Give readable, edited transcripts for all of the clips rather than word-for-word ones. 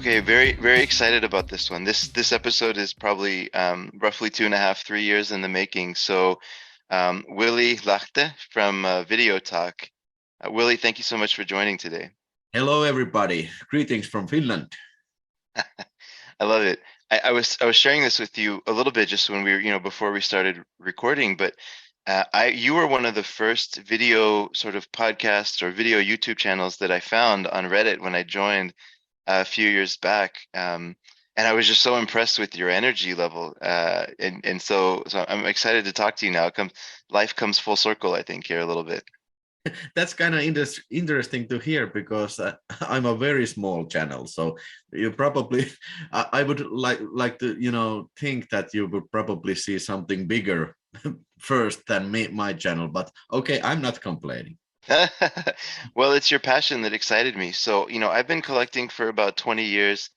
Okay, very, very excited about this one. This episode is probably roughly 2.5, 3 years in the making. So, Willie Lachte from VideoTalk. Willie, thank you so much for joining today. Hello, everybody. Greetings from Finland. I love it. I was sharing this with you a little bit just when we were, before we started recording, but you were one of the first video sort of podcasts or video YouTube channels that I found on Reddit when I joined a few years back. And I was just so impressed with your energy level. And so I'm excited to talk to you now. Life comes full circle, I think, here a little bit. That's kind of interesting to hear because I'm a very small channel. So you probably, I would like to, think that you would probably see something bigger first than my channel. But okay, I'm not complaining. Well, it's your passion that excited me. So, I've been collecting for about 20 years.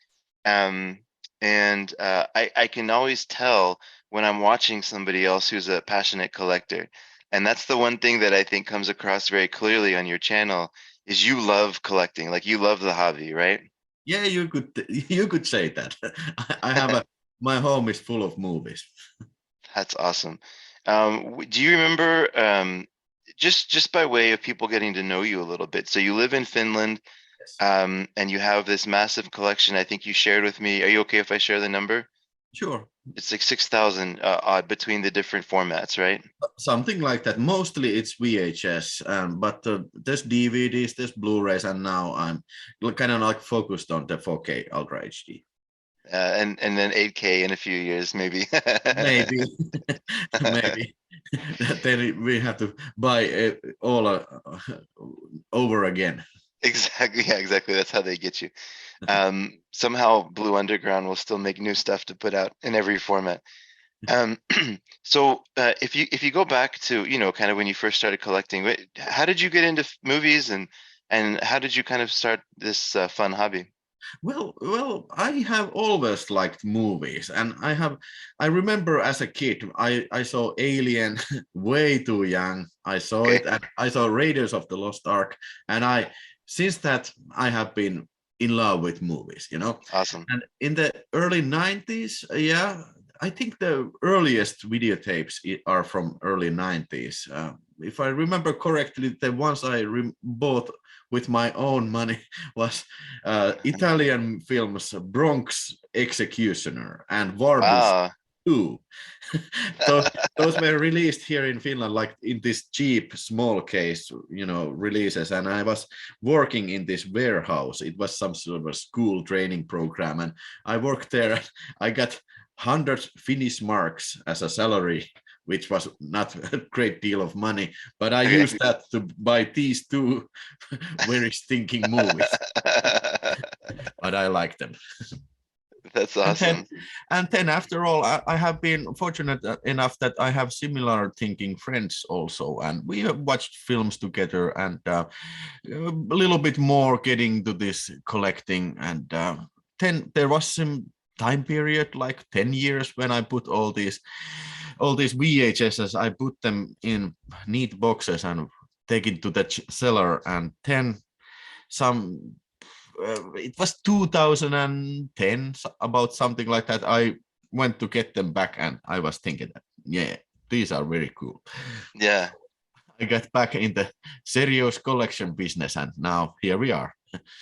Um, and I can always tell when I'm watching somebody else who's a passionate collector. And that's the one thing that I think comes across very clearly on your channel is you love collecting, like you love the hobby, right? Yeah, you could say that. I have my home is full of movies. That's awesome. Do you remember, just by way of people getting to know you a little bit? So you live in Finland, Yes. and you have this massive collection. I think you shared with me. Are you okay if I share the number? Sure. It's like 6,000 odd between the different formats, right? Something like that. Mostly it's VHS, but there's DVDs, there's Blu-rays, and now I'm kind of like focused on the 4K Ultra HD. And then 8K in a few years, maybe. Maybe, maybe. Then we have to buy all over again. Exactly. Yeah, exactly. That's how they get you. Somehow Blue Underground will still make new stuff to put out in every format. Um, so if you go back to, kind of when you first started collecting, how did you get into movies and how did you kind of start this fun hobby? Well, I have always liked movies, and I remember as a kid, I saw Alien way too young. I saw Okay, it, and I saw Raiders of the Lost Ark, and since that I have been in love with movies. awesome. And in the early 90s, yeah, I think the earliest videotapes are from early 90s. If I remember correctly, the ones I bought with my own money was Italian films Bronx Executioner and Warbush Wow. 2. those, those were released here in Finland, like in this cheap, small case, releases. And I was working in this warehouse. It was some sort of a school training program, and I worked there. I got 100 Finnish marks as a salary, which was not a great deal of money, but I Okay. used that to buy these two very stinking movies, but I like them. That's And then, awesome. and then after all, I have been fortunate enough that I have similar thinking friends also, and we have watched films together, and a little bit more getting to this collecting. And then there was some time period, like 10 years, when I put all these VHSs, I put them in neat boxes and take it to the cellar, and then some it was 2010, about something like that. I went to get them back, and I was thinking that, yeah, these are very cool. Yeah. I got back in the serious collection business, and now here we are.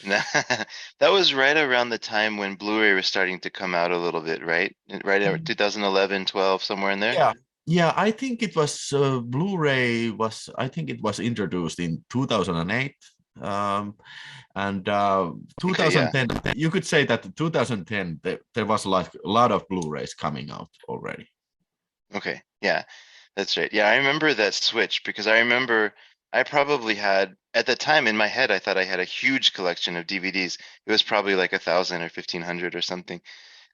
That was right around the time when Blu-ray was starting to come out a little bit, right? Right around 2011, 12, somewhere in there. Yeah. Yeah, I think it was Blu-ray was, I think it was introduced in 2008. Um, and Okay, yeah. 2010, you could say that 2010, there was like a lot of Blu-rays coming out already. Okay. Yeah. That's right. Yeah, I remember that switch because I remember I probably had at the time in my head I thought I had a huge collection of DVDs. It was probably like 1,000 or 1,500 or something.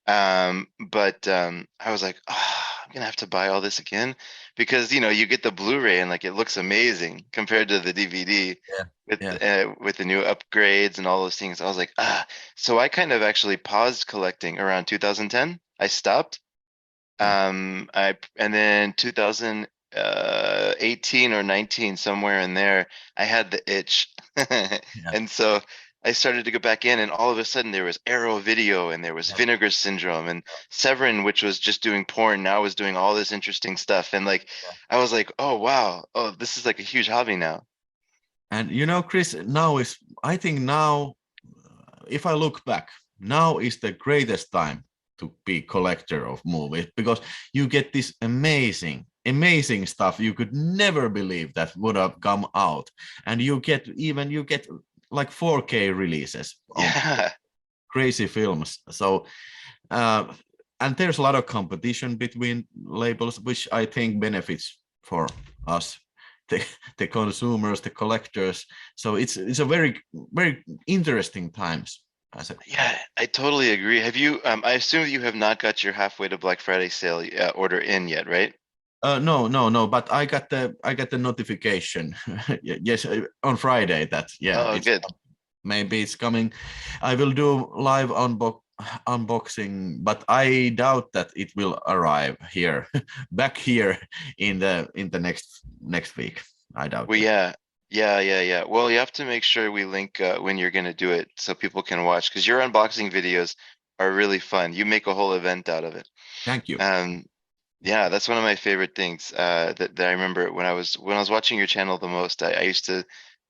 But I was like, I'm gonna have to buy all this again because you get the Blu-ray and like it looks amazing compared to the DVD Yeah. Yeah. with the new upgrades and all those things. I was like, so I kind of actually paused collecting around 2010. I stopped. Yeah. And then 2018 or 19, somewhere in there, I had the itch. Yeah. And so I started to go back in, and all of a sudden there was Arrow Video, and there was Yes. Vinegar Syndrome, and Severin, which was just doing porn, now was doing all this interesting stuff. And like, I was like, oh wow, oh, this is like a huge hobby now. And Chris, I think now, if I look back, now is the greatest time to be collector of movies, because you get this amazing stuff you could never believe that would have come out, and you get like 4K releases of Yeah. crazy films. So and there's a lot of competition between labels, which I think benefits for us, the consumers, the collectors. So it's a very interesting times. Yeah, I totally agree. Have you, I assume you have not got your halfway to Black Friday sale order in yet, right? No, but I got the notification yes, on Friday that Oh, it's good. maybe it's coming. I will do live unboxing, but I doubt that it will arrive here back here in the next week. I doubt Well, that. yeah. Well, you have to make sure we link when you're going to do it so people can watch, because your unboxing videos are really fun. You make a whole event out of it. Thank you. Um, yeah, that's one of my favorite things that I remember when I was watching your channel the most. I used to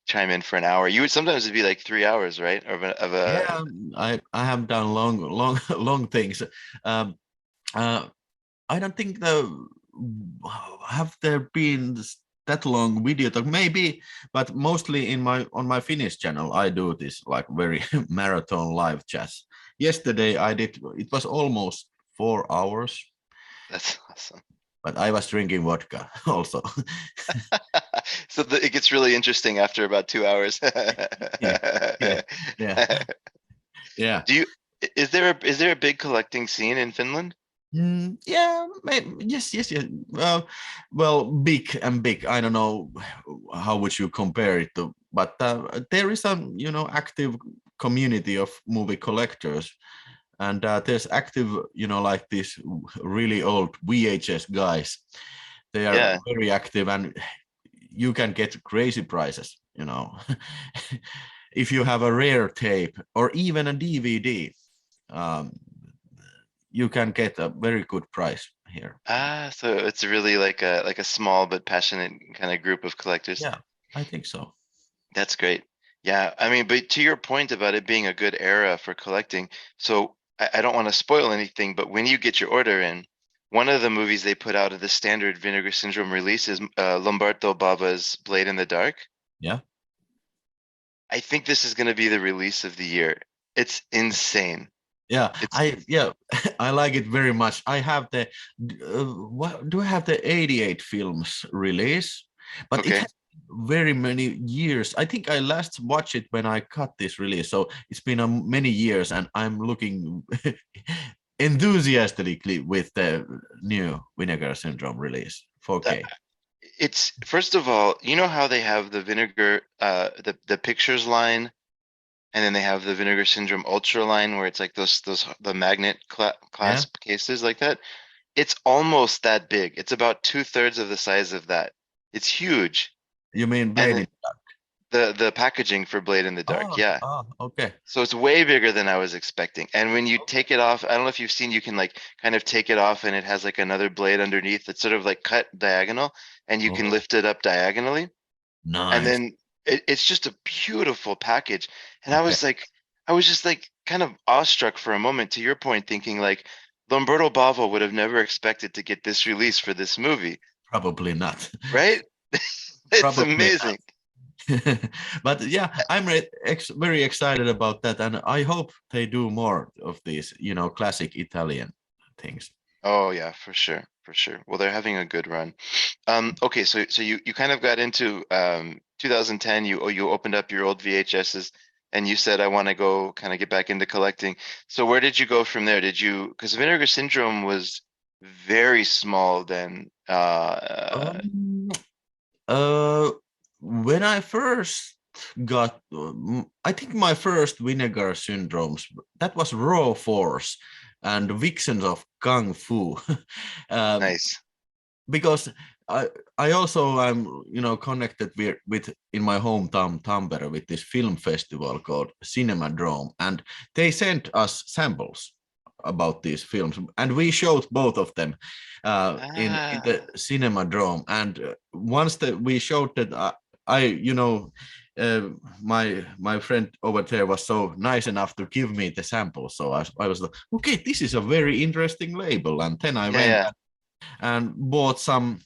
chime in for an hour. You would sometimes it'd be like 3 hours, right? Of a Yeah, I have done long long things. Um, uh, I don't think have there been that long video talk, maybe, but mostly on my Finnish channel I do this like very marathon live chats. Yesterday I did, it was almost 4 hours, That's awesome. but I was drinking vodka also. So it gets really interesting after about 2 hours. Yeah, yeah, yeah, yeah. Do you is there a big collecting scene in Finland? Yeah, yes. Well, big and big. I don't know how would you compare it to, but there is a active community of movie collectors, and there's active, like these really old VHS guys. They are Yeah. very active, and you can get crazy prices. If you have a rare tape or even a DVD. Um, you can get a very good price here. Ah, so it's really like a small but passionate kind of group of collectors. Yeah, I think so. That's great. Yeah, I mean, but to your point about it being a good era for collecting, so I don't want to spoil anything, but when you get your order in, one of the movies they put out of the standard Vinegar Syndrome release is Lombardo Bava's Blade in the Dark. Yeah. I think this is going to be the release of the year. It's insane. Yeah, It's I like it very much. I have what do I have the 88 films release, but it okay. has very many years. I think I last watched it when I cut this release, so it's been many years, and I'm looking enthusiastically with the new Vinegar Syndrome release 4K. It's first of all, you know how they have the vinegar, the pictures line, and then they have the Vinegar Syndrome Ultra line where it's like those the magnet Yeah, clasp cases like that. It's almost that big. It's about 2/3 of the size of that. It's huge. you mean And Blade? the packaging for Blade in the Dark, yeah. Okay. So it's way bigger than I was expecting. And when you take it off, I don't know if you've seen, you can like kind of take it off and it has like another blade underneath that's sort of like cut diagonal, and you can Oh, lift it up diagonally. And nice. then it's just a beautiful package. And Okay, I was just like kind of awestruck for a moment, to your point, thinking like Lombardo Bava would have never expected to get this release for this movie, probably not. right? It's Probably amazing. not. But yeah, I'm very excited about that, and I hope they do more of these, classic Italian things. Oh yeah, for sure, for sure. Well, they're having a good run. Okay, so you kind of got into 2010. You opened up your old VHSs, and you said, I want to go kind of get back into collecting. So where did you go from there? Did you, because Vinegar Syndrome was very small then. Um, uh, when I first got, I think my first Vinegar Syndromes, that was Raw Force and Vixens of Kung Fu. um, Nice. because I also am connected with in my hometown Tampere with this film festival called Cinemadrome, and they sent us samples about these films, and we showed both of them in Ah, the Cinemadrome. And once that we showed that, my friend over there was so nice enough to give me the sample. So I was like, okay, this is a very interesting label. And then I yeah, went yeah. and bought some,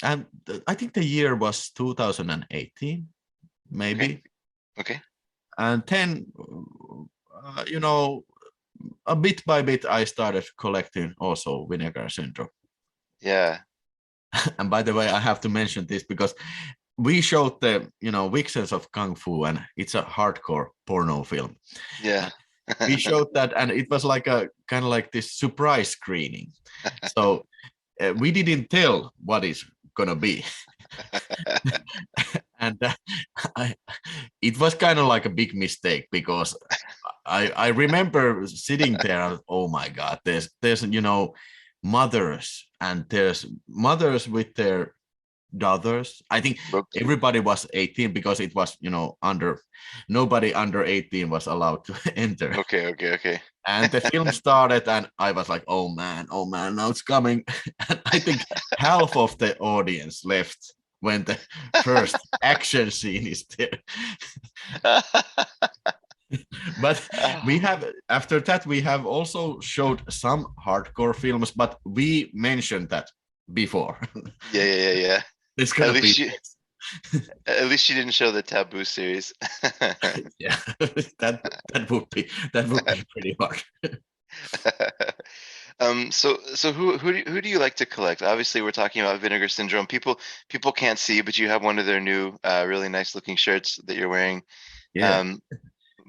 and I think the year was 2018, Okay, maybe. okay. And then, a bit by bit, I started collecting also Vinegar Syndrome. Yeah, And by the way, I have to mention this because we showed the, Vixens of Kung Fu, and it's a hardcore porno film. yeah. And we showed that, and it was like a kind of like this surprise screening. So we didn't tell what it's gonna be. And I, it was kind of like a big mistake because I remember sitting there. Oh my God, there's mothers, and there's mothers with their daughters. I think Okay, everybody was 18 because it was nobody under 18 was allowed to enter. okay, okay, okay. And the film started, and I was like, oh man, now it's coming. And I think half of the audience left when the first action scene is there. But we Ah, have, after that, we have also showed some hardcore films, but we mentioned that before. yeah, yeah, yeah, yeah. It's At gonna be least you, next. at least you didn't show the Taboo series. Yeah, that that would be pretty hard. So who do you like to collect? Obviously, we're talking about Vinegar Syndrome. People can't see, but you have one of their new, really nice looking shirts that you're wearing. Yeah. Um,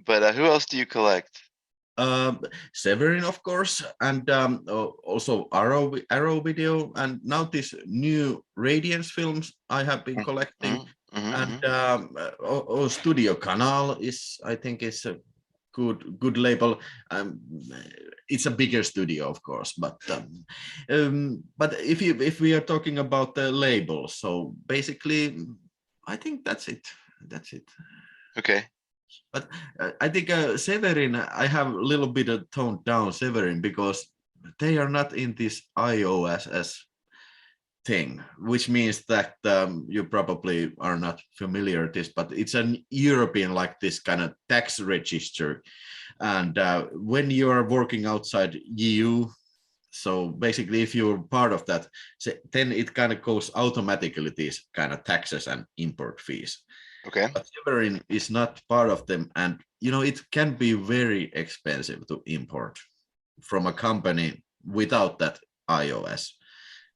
but who else do you collect? Um, Severin, of course, and also Arrow Video, and now this new Radiance films I have been collecting, Mm-hmm, mm-hmm, and mm-hmm. Studio Canal is, I think, is a good label. Um, it's a bigger studio, of course, but if we are talking about the label, so basically, I think that's it. That's it. Okay. But I think Severin, I have a little bit of toned down Severin because they are not in this iOS thing, which means that you probably are not familiar with this, but it's an European like this kind of tax register. And when you are working outside EU, so basically if you're part of that, then it kind of goes automatically these kind of taxes and import fees. Okay. But Severin is not part of them, and it can be very expensive to import from a company without that iOS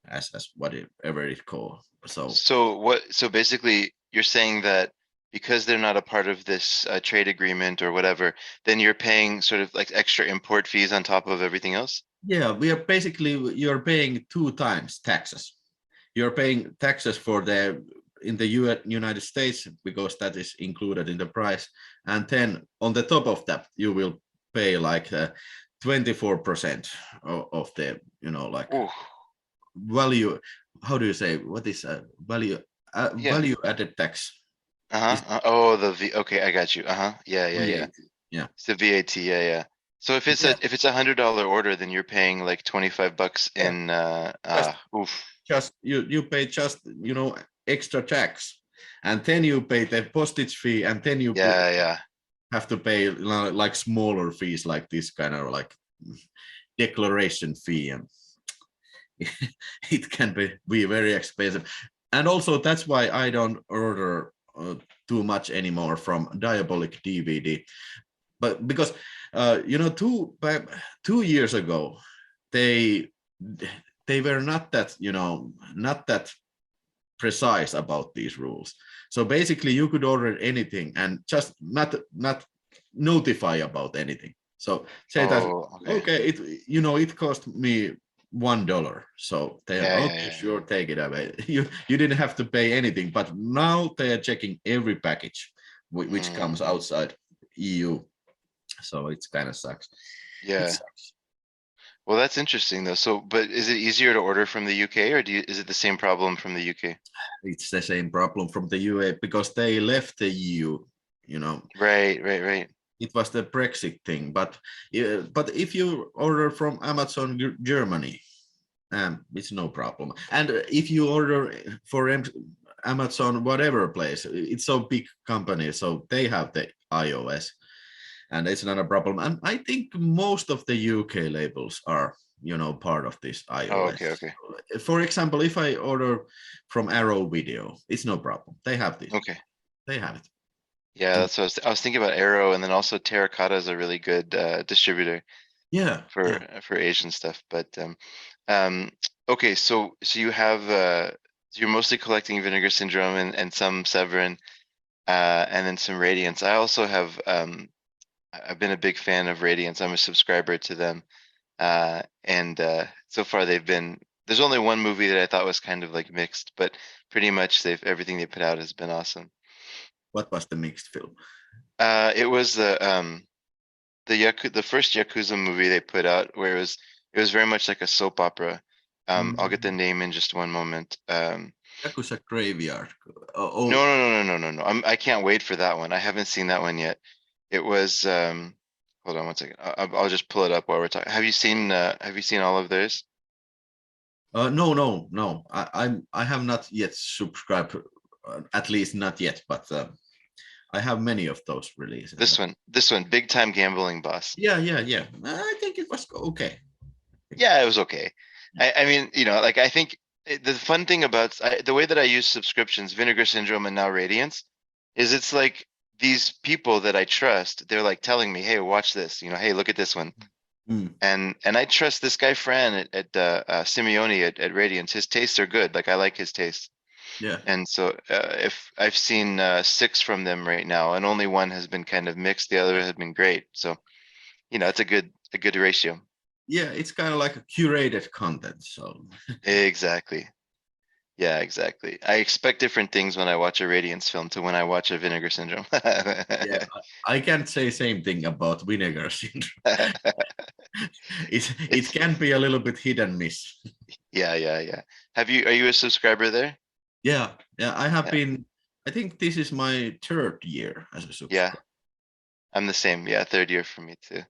as whatever it's called. So So basically, you're saying that because they're not a part of this trade agreement or whatever, then you're paying sort of like extra import fees on top of everything else? yeah, you're paying two times taxes. You're paying taxes for the in the United States because that is included in the price, and then on the top of that you will pay like 24% of the like Ooh, value. How do you say, what is value yeah. value added tax? Uh-huh. Is Oh, the V. Okay, I got you. Uh-huh. Yeah, yeah, yeah. VAT? Yeah, It's the VAT. Yeah, yeah. So yeah, if it's $100 order, then you're paying like 25 bucks yeah. in Just oof. just you pay just extra tax, and then you pay the postage fee, and then you Yeah, yeah. have to pay like smaller fees like this kind of like declaration fee, and it can be very expensive. And also that's why I don't order too much anymore from Diabolic DVD, but because 2 years ago they they were not that not that precise about these rules. So basically you could order anything and just not notify about anything. So say that, Oh, okay. okay, it cost me $1. So they are Yeah, yeah, okay, yeah. sure, take it away. You didn't have to pay anything, but now they are checking every package which Mm, comes outside EU. So it's kind of sucks. It yeah. sucks. Well, that's interesting though. So, but is it easier to order from the UK, or is it the same problem from the UK? It's the same problem from the UA because they left the EU. You know, Right, right, right. it was the Brexit thing. But if you order from Amazon Germany, it's no problem. And if you order for Amazon whatever place, it's so big company, so they have the iOS, and it's not a problem. And I think most of the UK labels are, part of this Oh, iOS. okay, okay, For example, if I order from Arrow Video, it's no problem. They have this. okay. They have it. Yeah, And that's what I was thinking about Arrow, and then also Terracotta is a really good distributor yeah, for yeah. for Asian stuff. But um, okay, so you have you're mostly collecting Vinegar Syndrome and some Severin, and then some Radiance. I also have I've been a big fan of Radiance. I'm a subscriber to them, and so far they've been. There's only one movie that I thought was kind of like mixed, but pretty much everything they put out has been awesome. What was the mixed film? It was the first Yakuza movie they put out, where it was very much like a soap opera. I'll get the Mm, name in just one moment. Yakuza Graveyard. No, Oh, no, no, no, no, no, no. I can't wait for that one. I haven't seen that one yet. It was hold on one second. I'll just pull it up while we're talking. Have you seen all of theirs? no, no, no. I have not yet subscribed, at least not yet, but I have many of those releases. This one, Big Time Gambling Boss. Yeah, yeah, yeah. I think it was okay. Yeah, it was okay. I mean, like I think the fun thing about the way that I use subscriptions, Vinegar Syndrome and now Radiance, is it's like these people that I trust, they're like telling me, "Hey, watch this," "Hey, look at this one," Mm, and I trust this guy Fran at Simeone at Radiance. His tastes are good. Like I like his taste, yeah, and so if I've seen six from them right now, and only one has been kind of mixed, the other has been great. So it's a good ratio. yeah. It's kind of like a curated content. So Exactly. Yeah, exactly. I expect different things when I watch a Radiance film to when I watch a Vinegar Syndrome. yeah, I can't say same thing about Vinegar Syndrome. It It's can be a little bit hit and miss. yeah, yeah, yeah. Are you a subscriber there? Yeah, yeah. I have Yeah, been. I think this is my third year as a yeah. subscriber. I'm the same. Yeah, third year for me too.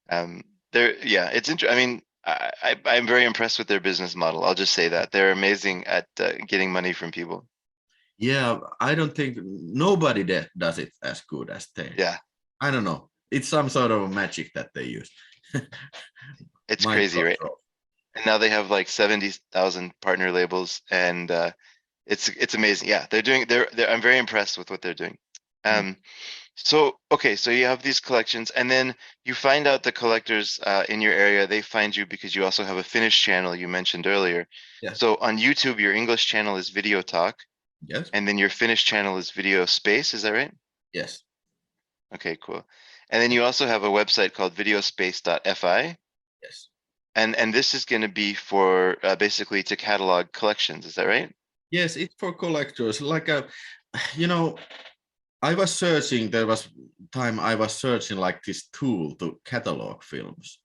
Um, yeah, it's interesting. I mean, I'm very impressed with their business model. I'll just say that they're amazing at getting money from people. Yeah, I don't think nobody does it as good as they. Yeah, I don't know. It's some sort of magic that they use. it's Mind crazy, right? control. And now they have like 70,000 partner labels, and it's amazing. Yeah, I'm very impressed with what they're doing. Mm. Um, so okay, so you have these collections, and then you find out the collectors in your area. They find you because you also have a Finnish channel you mentioned earlier. Yes. So on YouTube, your English channel is VideoTalk, Yes. and then your Finnish channel is Video Space. Is that right? Yes. Okay, cool. And then you also have a website called videospace.fi, Yes. and this is going to be for basically to catalog collections. Is that right? Yes. It's for collectors. Like you know, I was searching. There was time I was searching like this tool to catalog films.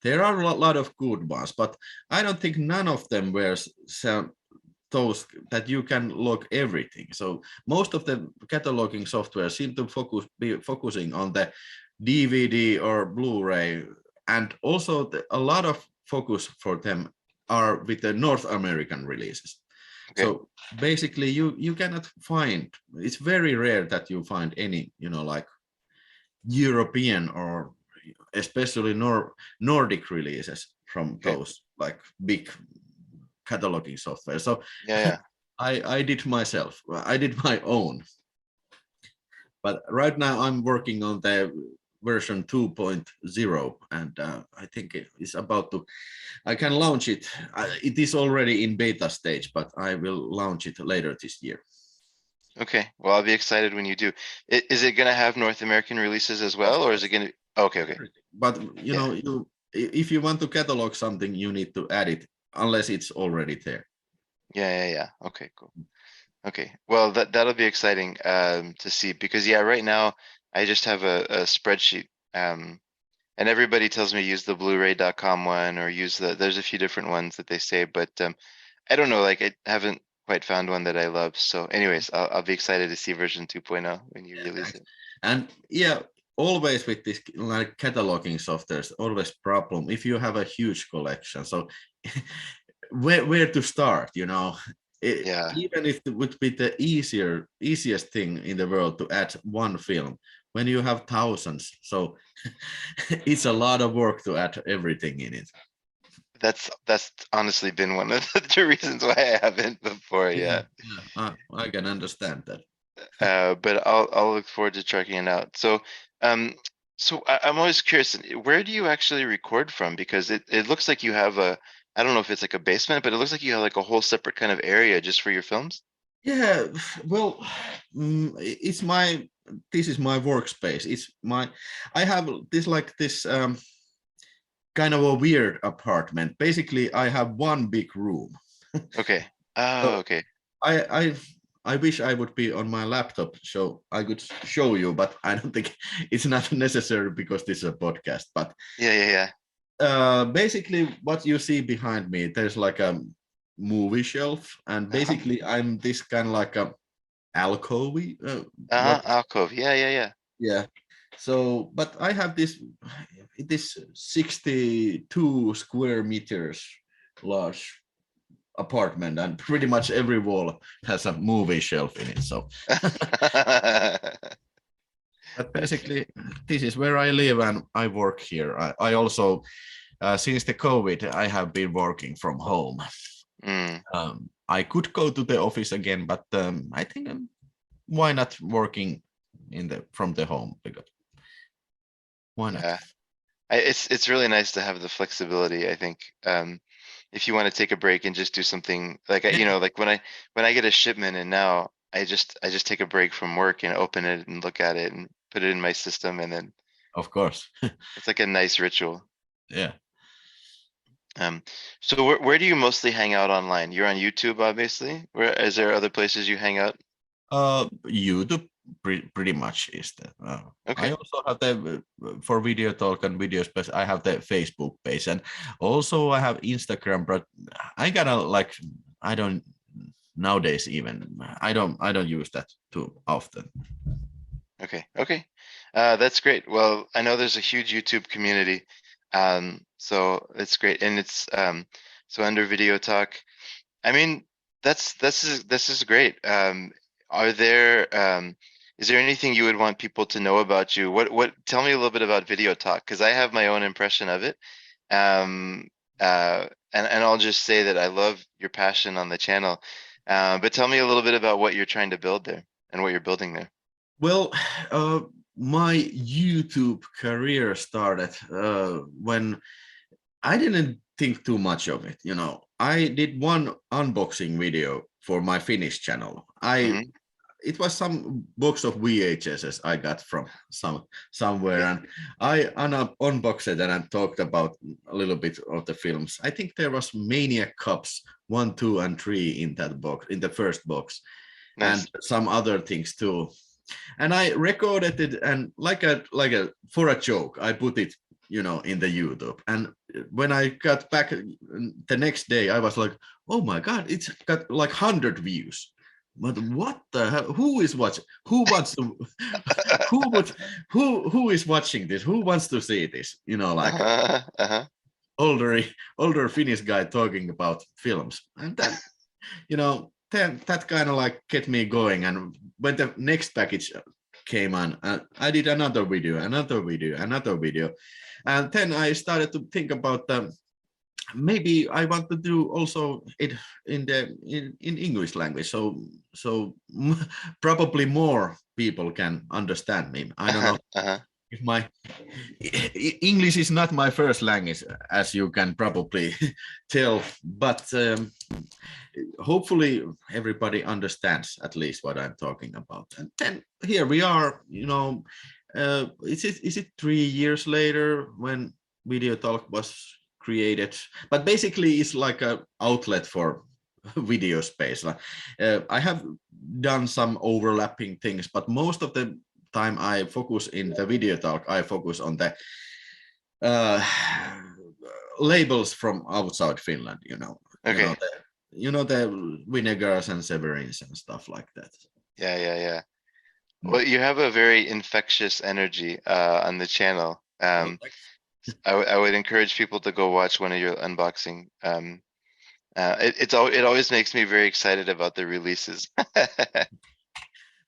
There are a lot of good ones, but I don't think none of them were those that you can log everything. So most of the cataloging software seem to be focusing on the DVD or Blu-ray, and also a lot of focus for them are with the North American releases. Okay. So basically, you cannot find. It's very rare that you find any, like European or especially Nordic releases from Okay. those like big cataloging software. So Yeah, yeah. I did myself. I did my own. But right now I'm working on the version 2.0, and I think it is about to. I can launch it. It is already in beta stage, but I will launch it later this year. Okay. Well, I'll be excited when you do. Is it going to have North American releases as Of well, or is it course, going to? Okay, okay. everything. But Yeah. if you want to catalog something, you need to add it unless it's already there. Yeah, yeah, yeah. Okay, cool. Okay. Well, that'll be exciting to see because yeah, right now I just have a spreadsheet. and everybody tells me use the Blu-ray.com one or use there's a few different ones that they say, but I don't know, like I haven't quite found one that I love. So anyways, I'll be excited to see version 2.0 when you release it. And yeah, always with this like cataloging software, there's always problem if you have a huge collection. So where to start, you know? Yeah. Even if it would be the easiest thing in the world to add one film, when you have thousands, so it's a lot of work to add everything in it. That's honestly been one of the reasons why I haven't before. Yeah, Yeah. I can understand that. But I'll look forward to checking it out. So, um, I'm always curious, where do you actually record from? Because it looks like you have I don't know if it's like a basement, but it looks like you have like a whole separate kind of area just for your films. Yeah, well, it's my this is my workspace. I have this kind of a weird apartment. Basically, I have one big room. Okay. Oh, So okay. I I I wish I would be on my laptop so I could show you, but I don't think it's not necessary because this is a podcast. But Yeah, yeah, yeah. basically, what you see behind me, there's like a movie shelf, and Uh-huh. basically, I'm this kind of like a alcove. Uh-huh. What? Alcove. Yeah, yeah, yeah. Yeah. So, but I have this 62 square meters large apartment, and pretty much every wall has a movie shelf in it. So, but That's basically, this is where I live and I work here. I also, since the COVID, I have been working from home. mm, I could go to the office again, but I think why not working from the home? Because why not? yeah. It's really nice to have the flexibility, I think. If you want to take a break and just do something like Yeah, like when I get a shipment and now I just take a break from work and open it and look at it and put it in my system and then of course. it's like a nice ritual. Yeah. Um, so where do you mostly hang out online? You're on YouTube, obviously. Where is there other places you hang out? YouTube pretty much is the. I Okay. also have the for video talk and video space. I have the Facebook page, and also I have Instagram. But I gotta like I don't nowadays even I don't use that too often. Okay. Okay. That's great. Well, I know there's a huge YouTube community. So it's great. And it's so under Video Talk. I mean, this is great. Are there is there anything you would want people to know about you? What tell me a little bit about Video Talk because I have my own impression of it. Um, and I'll just say that I love your passion on the channel. But tell me a little bit about what you're trying to build there and what you're building there. Well, my YouTube career started when I didn't think too much of it. You know, I did one unboxing video for my Finnish channel. Hmm. It was some box of VHSs I got from somewhere, Okay. and I unboxed it and I talked about a little bit of the films. I think there was Maniac Cops 1, 2, and 3 in that box, in the first box, and Nice. some other things too. And I recorded it, and like a for a joke, I put it, in the YouTube. And when I got back the next day, I was like, oh my god, it's got like 100 views. But what the hell? Who is watching? Who wants to? Who would? Who is watching this? Who wants to see this? Like Uh-huh. Uh-huh. older Finnish guy talking about films, and then that kind of like get me going. And when the next package came on, I did another video, and then I started to think about maybe I want to do also it in English language, so probably more people can understand me. I don't Uh-huh. know Uh-huh. if my English is not my first language, as you can probably tell, but hopefully everybody understands at least what I'm talking about. And then here we are, is it 3 years later when Video Talk was created? But basically it's like a outlet for video space. I have done some overlapping things, but most of the time I focus in the Video Talk, I focus on the uh, labels from outside Finland. Okay. The vinegars and severins and stuff like that. Yeah, yeah, yeah. Mm. Well, you have a very infectious energy on the channel. Oh, thanks. I would encourage people to go watch one of your unboxing. It always makes me very excited about the releases.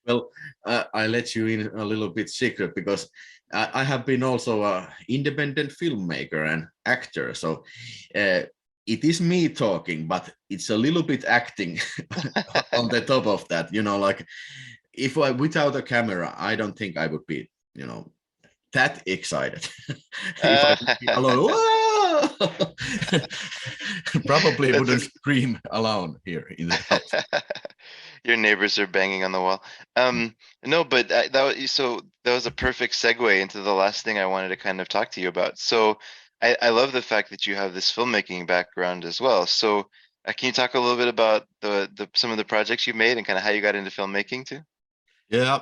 Well, I let you in a little bit secret because I have been also a independent filmmaker and actor. So it is me talking, but it's a little bit acting on the top of that. Like if I without a camera, I don't think I would be, that excited. If I would be alone, probably wouldn't That's scream alone here in the house. Your neighbors are banging on the wall. No, but that was a perfect segue into the last thing I wanted to kind of talk to you about. So I love the fact that you have this filmmaking background as well. So can you talk a little bit about the some of the projects you made and kind of how you got into filmmaking too? Yeah.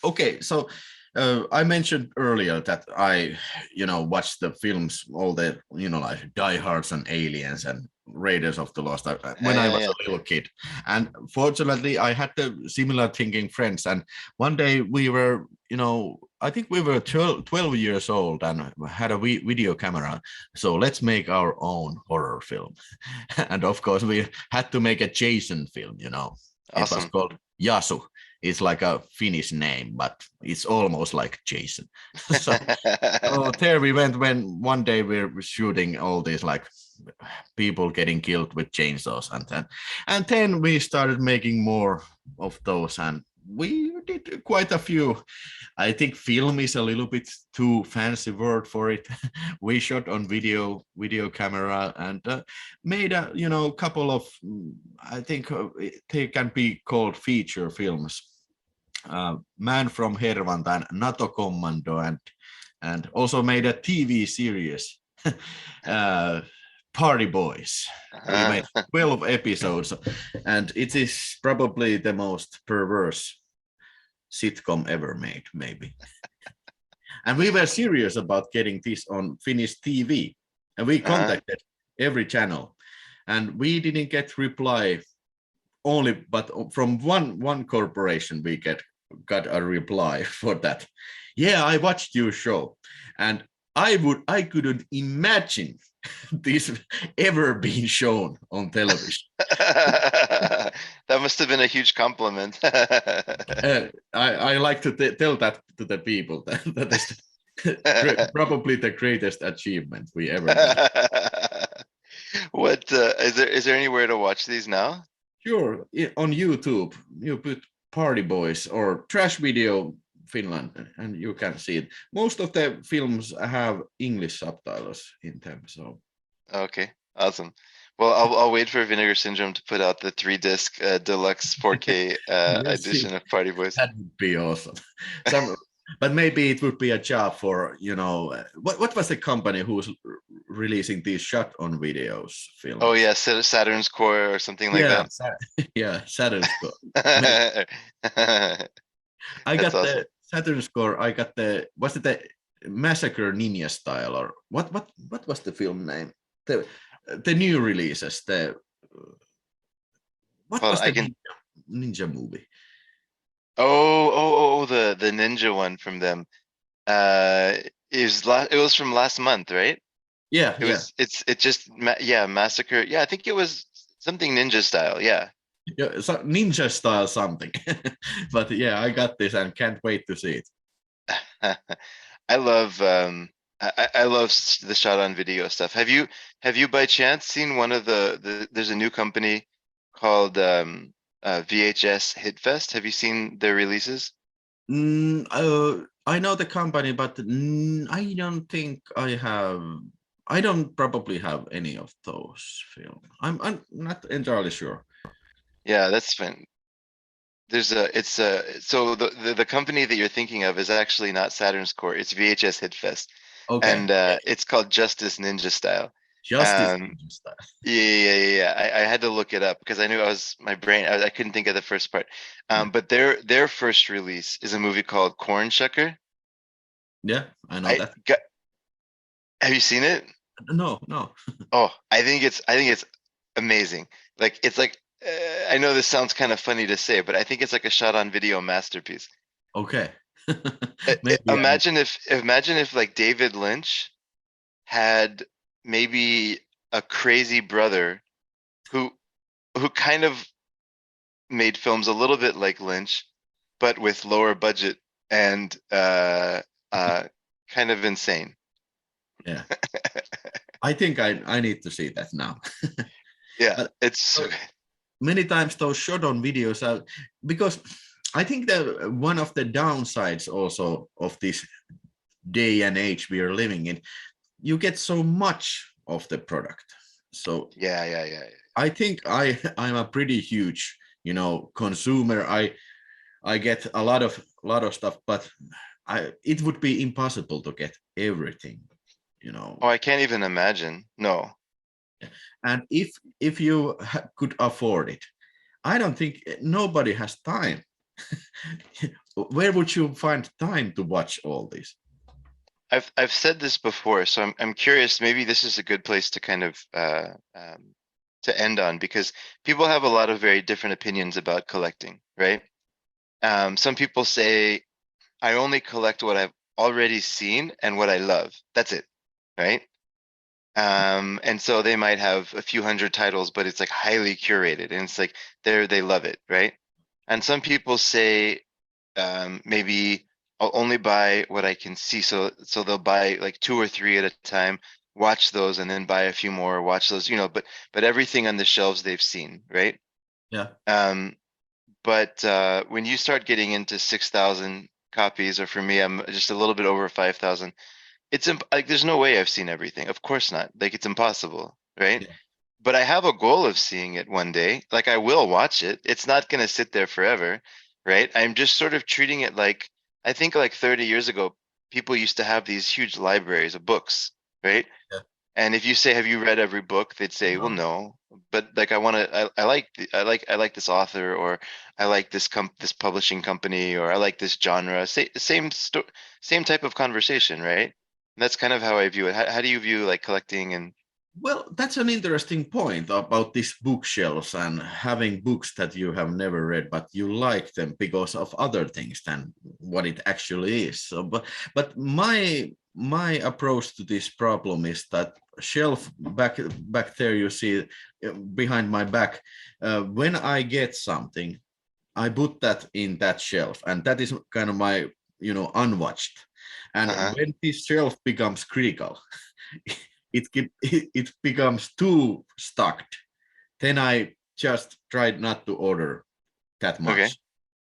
Okay. So I mentioned earlier that I, watched the films, all the, like Die Hards and Aliens and Raiders of the Lost Yeah, when I yeah, was yeah. a little kid. And fortunately, I had the similar thinking friends. And one day we were, I think we were 12 years old and had a video camera. So let's make our own horror film. And of course, we had to make a Jason film. It was Awesome. called Yasu. It's like a Finnish name, but it's almost like Jason. So there we went when one day we were shooting all these like people getting killed with chainsaws, and then we started making more of those, and we did quite a few. I think film is a little bit too fancy word for it. We shot on video camera and made a couple of I think they can be called feature films. Man from Hervanta and NATO Commando, and also made a TV series, uh, Party Boys. We made Uh-huh. 12 episodes, and it is probably the most perverse sitcom ever made, maybe. And we were serious about getting this on Finnish TV, and we Uh-huh. contacted every channel, and we didn't get reply only, but from one corporation we got a reply for that. Yeah, I watched your show, and I couldn't imagine this ever being shown on television. That must have been a huge compliment. I like to tell that to the people that is probably the greatest achievement we ever got. What is there anywhere to watch these now? Sure, on YouTube you put Party Boys or Trash Video Finland, and you can see it. Most of the films have English subtitles in them, so Okay, awesome. Well, I'll wait for Vinegar Syndrome to put out the 3 disc deluxe 4K yes, edition of Party Boys. that would be awesome. Some, but maybe it would be a job for what was the company who was releasing these shot on videos Oh films? yeah, Saturn's Core or something like Yeah, that. yeah, Saturn Score. Maybe That's I got awesome. the Saturn Score. I got was it the Massacre Ninja style or what was the film name? The new releases. The what Well, was I the can. ninja movie? The ninja one from them. It was from last month, right? Yeah, yeah. Yeah, Massacre. Yeah, I think it was something ninja style. Yeah. Yeah, so ninja style something. But yeah, I got this and can't wait to see it. I love I love the shot on video stuff. Have you by chance seen one of there's a new company called VHS Hitfest. Have you seen their releases? I know the company, but I don't think I have. I don't probably have any of those films. I'm not entirely sure. Yeah, that's fine. There's a it's a so the company that you're thinking of is actually not Saturn's Core. It's VHS Hitfest, Okay, and it's called Justice Ninja Style. Justice Um, Ninja style. yeah. I had to look it up because I knew my brain. I couldn't think of the first part. Yeah, But their first release is a movie called Corn Shucker. yeah, I know I that. got Have you seen it? No, no. Oh, I think it's amazing. Like it's like I know this sounds kind of funny to say, but I think it's like a shot on video masterpiece. Okay. Maybe I. Imagine if like David Lynch had maybe a crazy brother who kind of made films a little bit like Lynch, but with lower budget and uh kind of insane. Yeah. I think I need to see that now. Yeah, But it's so uh, good. many times those shot on videos are because I think that one of the downsides also of this day and age we are living in, you get so much of the product. So Yeah. I think I'm a pretty huge, consumer. I get a lot of stuff, but it would be impossible to get everything, you know. Oh, I can't even imagine. No. And if you could afford it, I don't think nobody has time. Where would you find time to watch all this? I've said this before, so I'm curious, maybe this is a good place to kind of to end on, because people have a lot of very different opinions about collecting, right? Some people say I only collect what I've already seen and what I love. That's it, right? And so they might have a few hundred titles, but it's like highly curated, and it's like they love it, right? And some people say maybe I'll only buy what I can see. So they'll buy like two or three at a time, watch those, and then buy a few more, watch those, but everything on the shelves they've seen, right? Yeah, Um, but when you start getting into 6,000 copies, or for me, I'm just a little bit over 5,000. Like there's no way I've seen everything. Of course not. Like it's impossible, right? yeah, But I have a goal of seeing it one day. Like I will watch it. It's not going to sit there forever, right? I'm just sort of treating it like, I think like 30 years ago, people used to have these huge libraries of books, right? yeah. And if you say, "Have you read every book?" They'd say, "Well, No. no." But like I like this author, or I like this publishing company, or I like this genre. Same type of conversation, right? And that's kind of how I view it. How do you view like collecting and Well, that's an interesting point about these bookshelves and having books that you have never read, but you like them because of other things than what it actually is. So, but my approach to this problem is that shelf back there you see behind my back. When I get something, I put that in that shelf, and that is kind of my unwatched. And uh-huh. when this shelf becomes critical, it becomes too stocked, then I just tried not to order that Okay. much.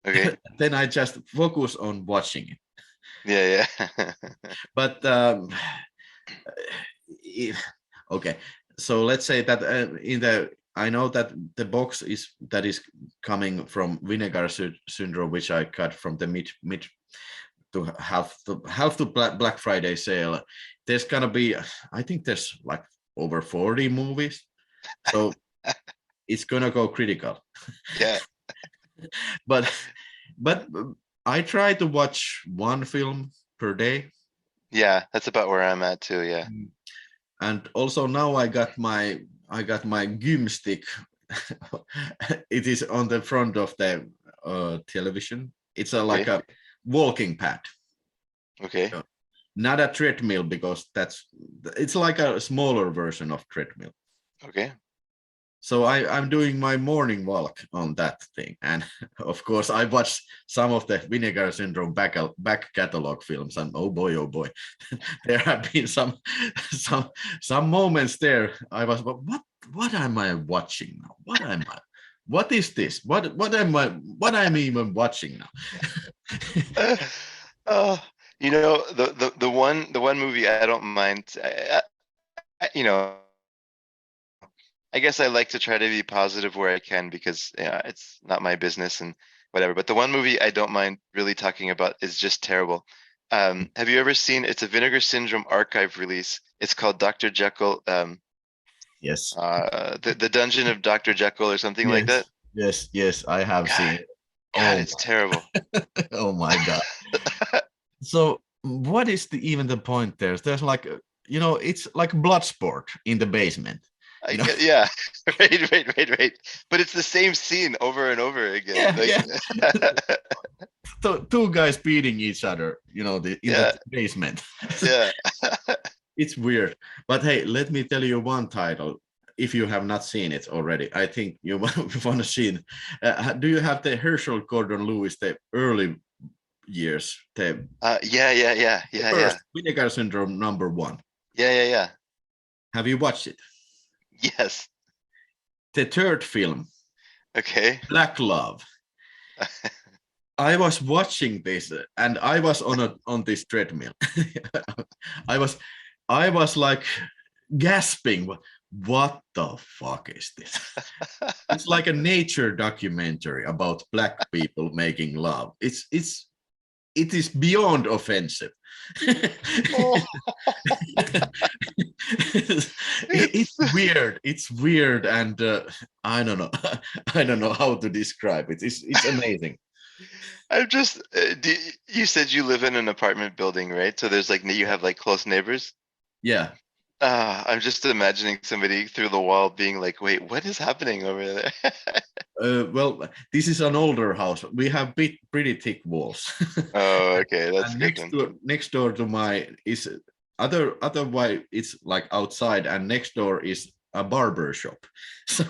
Okay. Then I just focus on watching it. Yeah, yeah. But okay, so let's say that I know that the box that is coming from Vinegar Syndrome, which I got from the mid to have the Black Friday sale. There's gonna be, I think there's like over 40 movies, so it's gonna go critical. Yeah. But but I try to watch one film per day. Yeah, that's about where I'm at too, yeah. And also now I got my gym stick. It is on the front of the television. It's like Okay. a walking pad. Okay. Not a treadmill, because it's like a smaller version of treadmill. Okay. So I'm doing my morning walk on that thing, and of course I watched some of the Vinegar Syndrome back catalog films, and oh boy, there have been some moments there. I was, what am I watching now? What is this? What am I even watching now? Oh, the one movie I don't mind. I guess I like to try to be positive where I can, because it's not my business and whatever. But the one movie I don't mind really talking about is just terrible. Have you ever seen? It's a Vinegar Syndrome archive release. It's called Dr. Jekyll, Yes, the Dungeon of Dr. Jekyll, or something like that. yes, I have seen God, it. God, Oh, it's terrible. oh my God. So what is even the point there? There's like it's like blood sport in the basement. I You know, get, yeah, right. But it's the same scene over and over again. yeah, Like, yeah. Two guys beating each other, in yeah, the basement. yeah. It's weird. But hey, let me tell you one title. If you have not seen it already, I think you want to see it. Do you have the Herschel Gordon Lewis, the early years, the Yeah. first Vinegar Syndrome #1? Yeah. Have you watched it? Yes. The third film, Okay. Black Love. I was watching this and I was on this treadmill. I was I was like gasping. What the fuck is this? It's like a nature documentary about black people making love. It is beyond offensive. Oh, It's it's. weird. It's weird, and I don't know. I don't know how to describe it. It's amazing. I'm just. You said you live in an apartment building, right? So there's like you have like close neighbors. Yeah. I'm just imagining somebody through the wall being like, "Wait, what is happening over there?" Well, this is an older house. We have pretty thick walls. Oh, okay, that's And good then. next door to my is otherwise it's like outside, and next door is a barber shop. So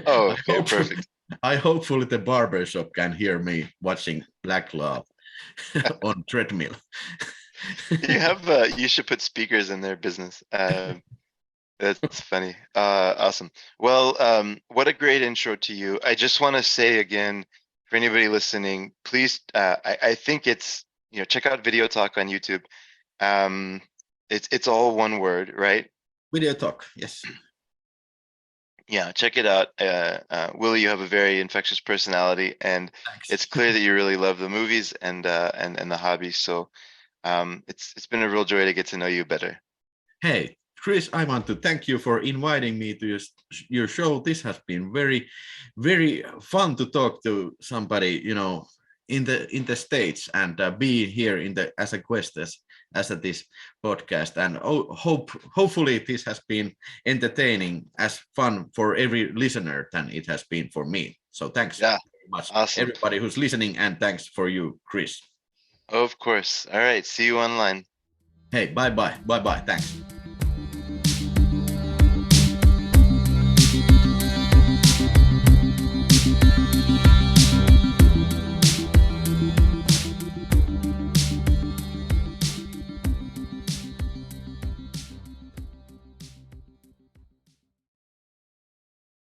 Oh, I okay, hope perfect. I hopefully the barber shop can hear me watching Black Love on treadmill. You should put speakers in their business. That's funny. Awesome. Well, what a great intro to you. I just want to say again, for anybody listening, please, I think it's, check out VideoTalk on YouTube. Um, it's all one word, right? VideoTalk, yes. Yeah, check it out. Willie, you have a very infectious personality, and Thanks. it's clear that you really love the movies and the hobby. So it's been a real joy to get to know you better. Hey, Chris, I want to thank you for inviting me to your show. This has been very, very fun to talk to somebody, in the States, and be here as a guest as at this podcast. And hopefully this has been entertaining, as fun for every listener than it has been for me. So thanks Yeah, very much, awesome. everybody who's listening, and thanks for you, Chris. Of course. All right. See you online. Hey, bye bye, thanks.